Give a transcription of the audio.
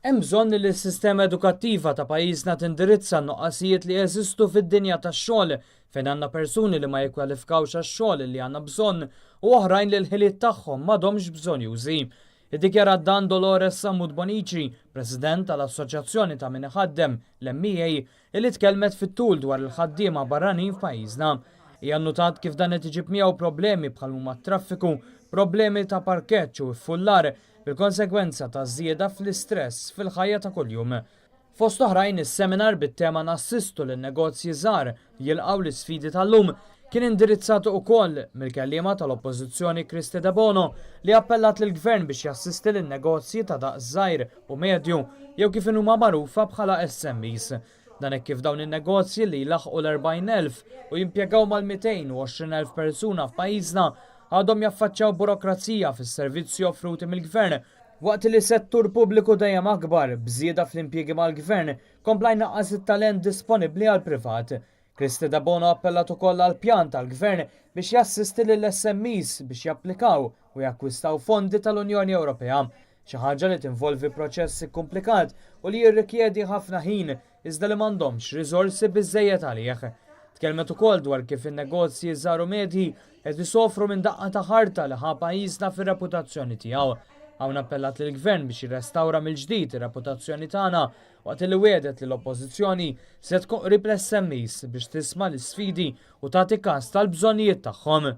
Hemm bżonn li s-sistema edukattiva ta' pajjiżna tindirizza n-nuqqasijiet li jeżistu fid-dinja tax-xogħol fejn għandna persuni li ma jikkwalifikawx għax-xogħol li għandna bżonn u oħrajn li l-ħiliet tagħhom m'għadhomx bżonjużi. Iddikjarat dan Dolores Bonici, President tal-Assoċjazzjoni ta' min iħaddem l-MEA, li tkellmet fit-tul dwar il-ħaddiema barranin f'pajjiżna. Hija nnutat kif dan qed iġib miegħu problemi bħal huma t-traffiku, problemi ta' parkeġġ u ffullar bil-konsekwenza ta' żieda fl-istress fil-ħajja ta' kuljum. Fost oħrajn is-seminar bit-tema nassistu lin-negozji żgħar jilqgħu l-isfidi tal-lum kien indirizzat ukoll mill-kelliema tal-Oppożizzjoni Kristi De Bono li appellat lill-Gvern biex jassisti lin-negozji ta' daqs żgħir u medju jew kif huma magħrufa bħala SMEs. Dan hekk kif dawn in-negozji li jlaħqu l-40,000 u jimpjegaw mal-220,000 persuna f'pajjiżna għadhom jaffaċċjaw burokrazija fis-servizzi offruti mill-Gvern waqt li settur pubbliku dejjem akbar bżieda fl-impjiegi mal-Gvern kompla jnaqqas it-talent disponibbli għall-privat. Kristi De Bono appellat ukoll għall pjan tal-Gvern biex jassisti lill-SMEs biex japplikaw u jakkwistaw fondi tal-Unjoni Ewropea, xi ħaġa li tinvolvi proċess komplikat u li jirrikjedi ħafna ħin iżda li m'għandhomx riżorsi biżżejjed għalih. Tkellmet ukoll dwar kif in-negozji żgħar u medji qed isofru minn daqqa ta' ħarta li ħa pajjiżna fir-reputazzjoni tiegħu. Hawn appellat lill-Gvern biex jirrestawra mill-ġdid ir-reputazzjoni tagħna waqt li wedet li l-Oppożizzjoni se tkun qrib l-SMEs biex tisma' l-isfidi u tagħti każ tal-bżonnijiet tagħhom.